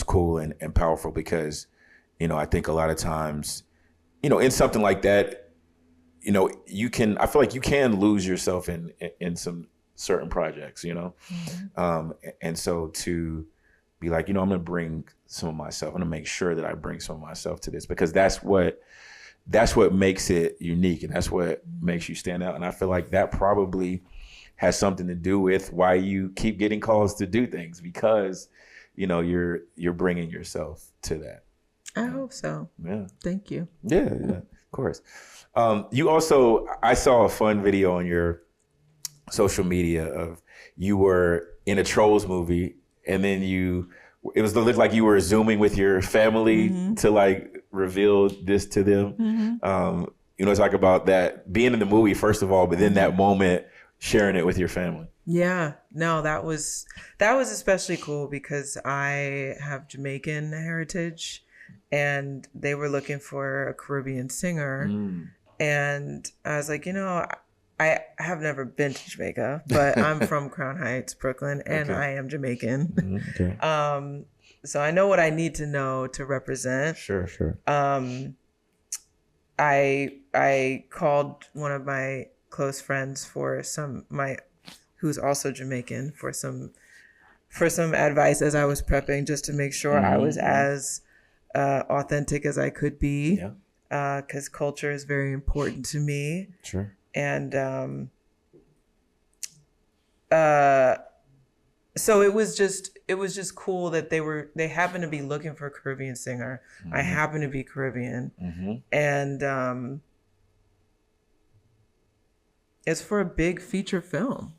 Speaker 2: cool and powerful because, I think a lot of times, in something like that, I feel like you can lose yourself in some certain projects, and so to be like, I'm going to bring some of myself. I'm going to make sure that I bring some of myself to this, because that's what makes it unique, and that's what makes you stand out. And I feel like that probably
Speaker 1: has something to do with why you keep getting calls to do things, because, you know, you're bringing yourself to that.
Speaker 2: I hope so.
Speaker 1: Yeah.
Speaker 2: Thank you.
Speaker 1: Yeah, of course. You also, I saw a fun video on your social media of you were in a Trolls movie, and then it looked like you were Zooming with your family to like reveal this to them. You know, talk about that being in the movie, first of all, but then that moment sharing it with your family.
Speaker 2: Yeah, no, that was especially cool because I have Jamaican heritage, and they were looking for a Caribbean singer. And I was like, you know, I have never been to Jamaica, but I'm from Crown Heights, Brooklyn, and I am Jamaican. So I know what I need to know to represent.
Speaker 1: Sure.
Speaker 2: I called one of my close friends who's also Jamaican for some advice as I was prepping, just to make sure I was as authentic as I could be.
Speaker 1: Yeah.
Speaker 2: Because culture is very important to me.
Speaker 1: Sure.
Speaker 2: And so it was just cool that they happened to be looking for a Caribbean singer. I happen to be Caribbean, and it's for a big feature film.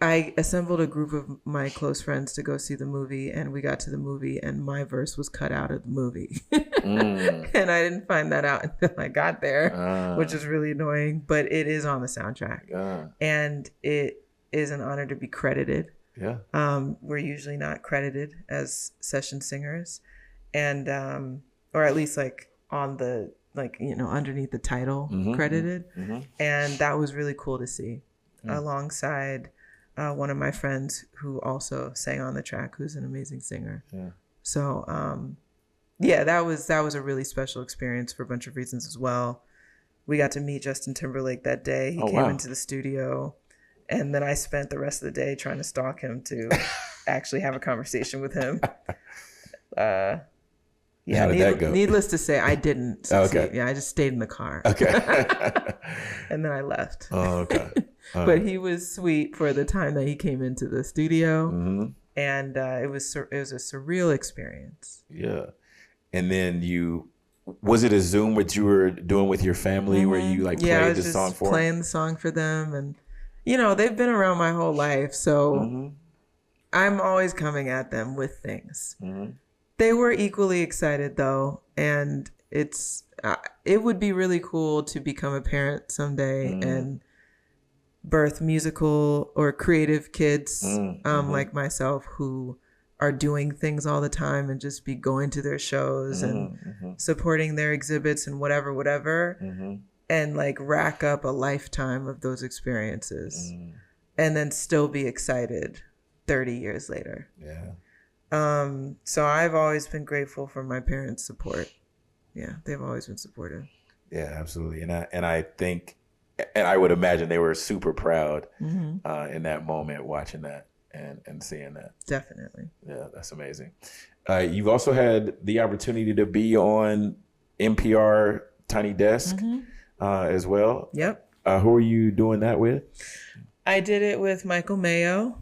Speaker 2: I assembled a group of my close friends to go see the movie, and we got to the movie and my verse was cut out of the movie. And I didn't find that out until I got there, which is really annoying, but it is on the soundtrack. And it is an honor to be credited.
Speaker 1: Yeah.
Speaker 2: We're usually not credited as session singers, and or at least like on the, like, you know, underneath the title credited. And that was really cool to see alongside one of my friends who also sang on the track, who's an amazing singer. So that was a really special experience for a bunch of reasons as well. We got to meet Justin Timberlake that day. He came into the studio, and then I spent the rest of the day trying to stalk him to actually have a conversation with him.
Speaker 1: How did that go?
Speaker 2: Needless to say, I didn't succeed.
Speaker 1: Okay.
Speaker 2: Yeah, I just stayed in the car.
Speaker 1: Okay.
Speaker 2: And then I left.
Speaker 1: Oh, okay.
Speaker 2: But he was sweet for the time that he came into the studio, and it was a surreal experience.
Speaker 1: Yeah. And then was it a Zoom what you were doing with your family where you like played the song for them?
Speaker 2: Playing the song for them, and you know, they've been around my whole life, so I'm always coming at them with things. They were equally excited though, and it would be really cool to become a parent someday and birth musical or creative kids like myself, who are doing things all the time and just be going to their shows and supporting their exhibits and whatever, and like rack up a lifetime of those experiences and then still be excited 30 years later. So I've always been grateful for my parents' support. Yeah, they've always been supportive.
Speaker 1: Yeah, absolutely. And I think, and I would imagine they were super proud in that moment, watching that and seeing that.
Speaker 2: Definitely.
Speaker 1: Yeah, that's amazing. You've also had the opportunity to be on NPR Tiny Desk as well.
Speaker 2: Yep.
Speaker 1: Who are you doing that with?
Speaker 2: I did it with Michael Mayo.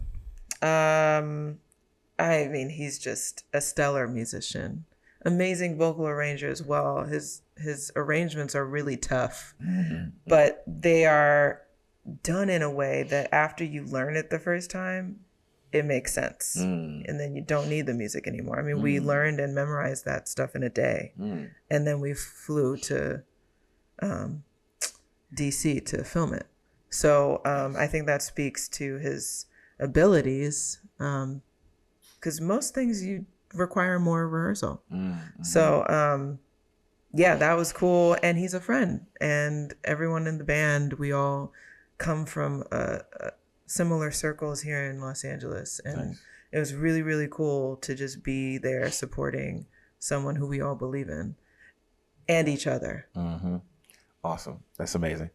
Speaker 2: I mean, he's just a stellar musician, amazing vocal arranger as well. His arrangements are really tough, but they are done in a way that after you learn it the first time, it makes sense. And then you don't need the music anymore. I mean, we learned and memorized that stuff in a day. And then we flew to DC to film it. So I think that speaks to his abilities, because most things you require more rehearsal. So that was cool. And he's a friend, and everyone in the band, we all come from similar circles here in Los Angeles. And it was really, really cool to just be there supporting someone who we all believe in and each other.
Speaker 1: Awesome. That's amazing.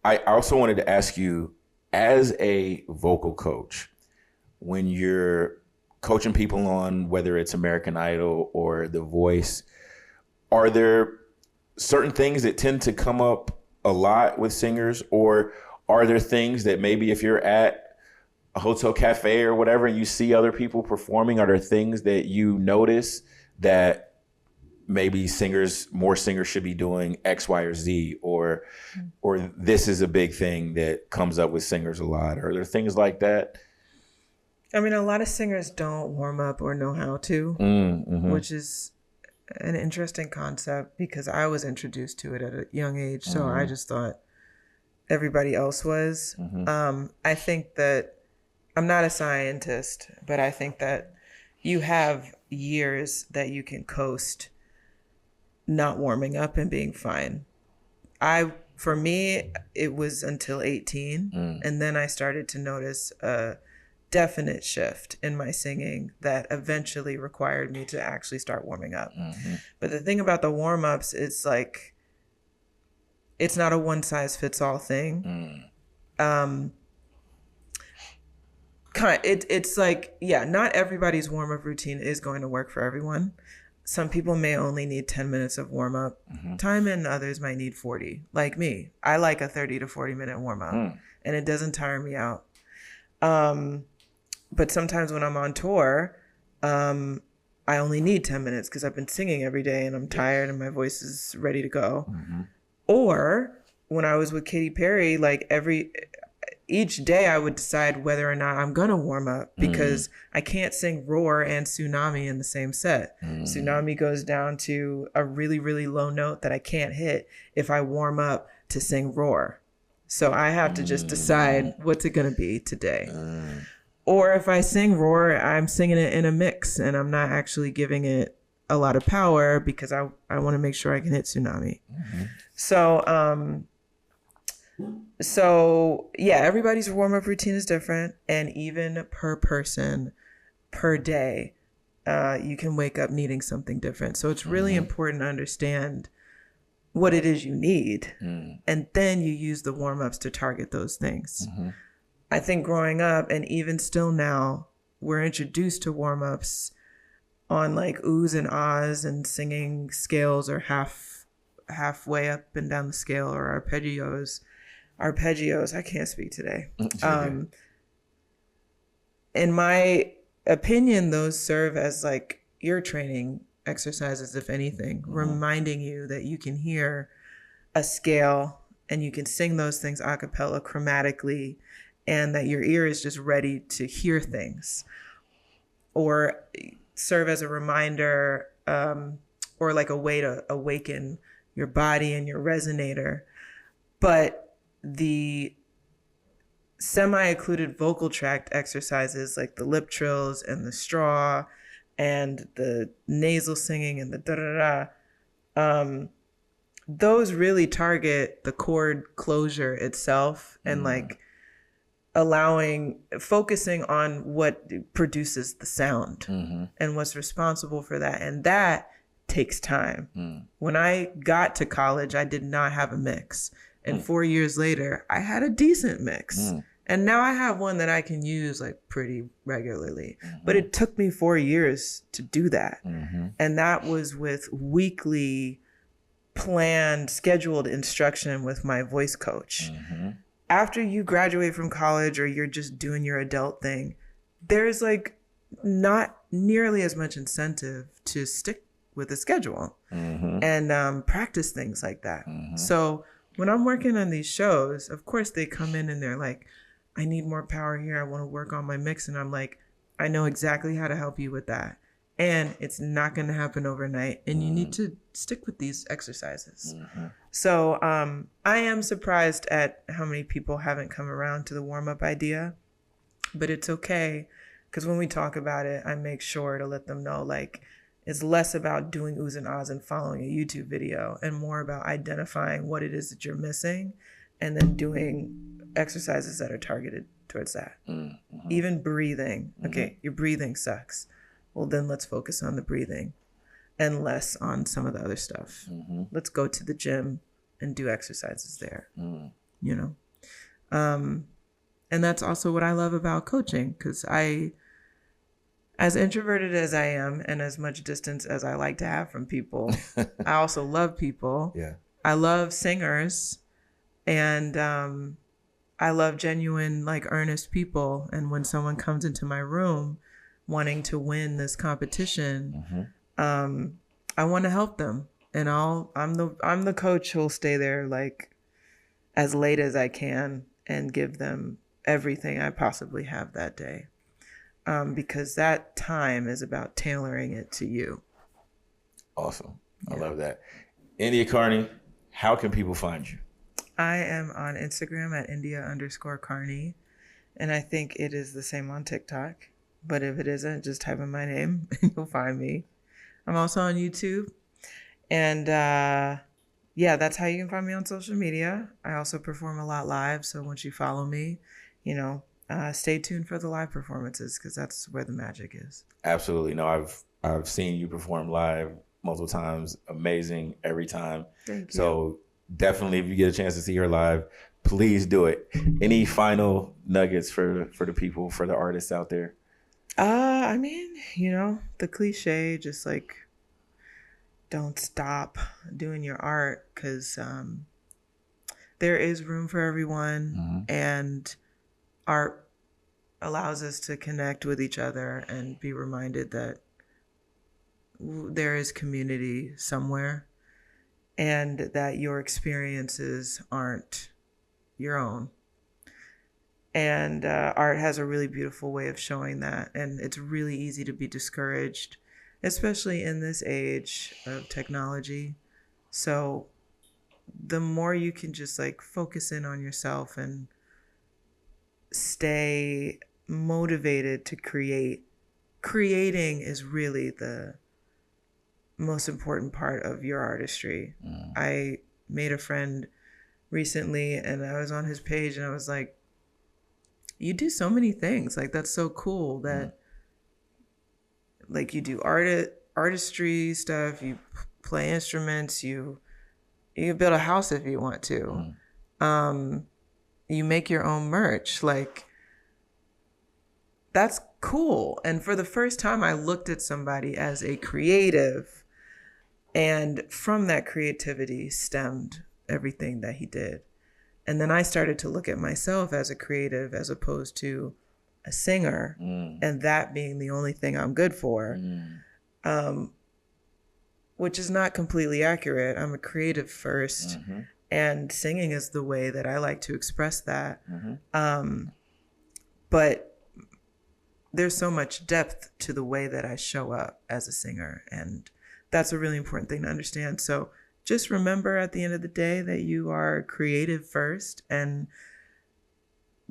Speaker 1: I also wanted to ask you, as a vocal coach, when you're coaching people on whether it's American Idol or The Voice, are there certain things that tend to come up a lot with singers, or are there things that maybe if you're at a hotel cafe or whatever and you see other people performing, are there things that you notice that maybe more singers should be doing X, Y, or Z, or this is a big thing that comes up with singers a lot? Are there things like that?
Speaker 2: I mean, a lot of singers don't warm up or know how to, which is an interesting concept because I was introduced to it at a young age. So I just thought everybody else was. I think that I'm not a scientist, but I think that you have years that you can coast not warming up and being fine. For me, it was until 18. And then I started to notice a definite shift in my singing that eventually required me to actually start warming up. But the thing about the warm-ups, it's like, it's not a one size fits all thing. It's like, yeah, not everybody's warm-up routine is going to work for everyone. Some people may only need 10 minutes of warm-up time, and others might need 40. Like me, I like a 30 to 40-minute warm-up, and it doesn't tire me out. But sometimes when I'm on tour, I only need 10 minutes because I've been singing every day and I'm tired and my voice is ready to go. Or when I was with Katy Perry, like each day I would decide whether or not I'm going to warm up because I can't sing Roar and Tsunami in the same set. Tsunami goes down to a really, really low note that I can't hit if I warm up to sing Roar. So I have to just decide what's it going to be today. Or if I sing Roar, I'm singing it in a mix and I'm not actually giving it a lot of power because I want to make sure I can hit Tsunami. So yeah, everybody's warm-up routine is different, and even per person, per day, you can wake up needing something different. So it's really important to understand what it is you need, and then you use the warm-ups to target those things. I think growing up, and even still now, we're introduced to warm-ups on like oohs and ahs and singing scales or halfway up and down the scale, or arpeggios. I can't speak today. In my opinion, those serve as like ear training exercises, if anything, reminding you that you can hear a scale and you can sing those things a cappella chromatically, and that your ear is just ready to hear things, or serve as a reminder, or like a way to awaken your body and your resonator. But the semi-occluded vocal tract exercises like the lip trills and the straw and the nasal singing and the da-da-da, those really target the chord closure itself and like focusing on what produces the sound and what's responsible for that. And that takes time. When I got to college, I did not have a mix. And 4 years later, I had a decent mix. And now I have one that I can use like pretty regularly. But it took me 4 years to do that. And that was with weekly planned, scheduled instruction with my voice coach. After you graduate from college or you're just doing your adult thing, there's like not nearly as much incentive to stick with a schedule and practice things like that. So when I'm working on these shows, of course they come in and they're like, I need more power here. I want to work on my mix. And I'm like, I know exactly how to help you with that. And it's not going to happen overnight. And you need to stick with these exercises. So I am surprised at how many people haven't come around to the warm-up idea. But it's okay. Because when we talk about it, I make sure to let them know, like, it's less about doing oohs and ahs and following a YouTube video and more about identifying what it is that you're missing and then doing exercises that are targeted towards that. Even breathing. Okay, your breathing sucks. Well, then let's focus on the breathing and less on some of the other stuff. Let's go to the gym and do exercises there, you know? And that's also what I love about coaching, because as introverted as I am and as much distance as I like to have from people, I also love people. I love singers. And I love genuine, like, earnest people. And when someone comes into my room wanting to win this competition, I want to help them. And I'm the coach who'll stay there like as late as I can and give them everything I possibly have that day. Because that time is about tailoring it to you.
Speaker 1: Awesome. I love that. India Carney, how can people find you?
Speaker 2: I am on Instagram at India_Carney. And I think it is the same on TikTok. But if it isn't, just type in my name and you'll find me. I'm also on YouTube. And that's how you can find me on social media. I also perform a lot live. So once you follow me, stay tuned for the live performances because that's where the magic is.
Speaker 1: Absolutely. No, I've seen you perform live multiple times. Amazing every time.
Speaker 2: Thank you.
Speaker 1: So definitely, if you get a chance to see her live, please do it. Any final nuggets for the people, for the artists out there?
Speaker 2: I mean, the cliche, just like, don't stop doing your art because there is room for everyone, and art allows us to connect with each other and be reminded that there is community somewhere and that your experiences aren't your own. And art has a really beautiful way of showing that. And it's really easy to be discouraged, especially in this age of technology. So the more you can just like focus in on yourself and stay motivated to creating is really the most important part of your artistry. I made a friend recently and I was on his page and I was like, you do so many things. Like, that's so cool that like you do artistry stuff, you play instruments, you build a house if you want to. You make your own merch. Like, that's cool. And for the first time I looked at somebody as a creative, and from that creativity stemmed everything that he did. And then I started to look at myself as a creative as opposed to a singer, and that being the only thing I'm good for, which is not completely accurate. I'm a creative first, and singing is the way that I like to express that. But there's so much depth to the way that I show up as a singer, and that's a really important thing to understand. So just remember at the end of the day that you are creative first, and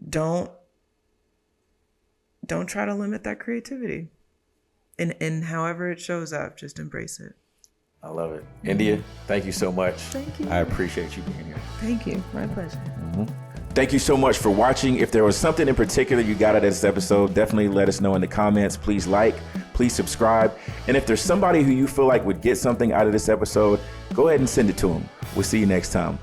Speaker 2: don't try to limit that creativity. And however it shows up, just embrace it.
Speaker 1: I love it. India, thank you so much.
Speaker 2: Thank you.
Speaker 1: I appreciate you being here.
Speaker 2: Thank you. My pleasure.
Speaker 1: Thank you so much for watching. If there was something in particular you got out of this episode, definitely let us know in the comments. Please like, please subscribe. And if there's somebody who you feel like would get something out of this episode, go ahead and send it to them. We'll see you next time.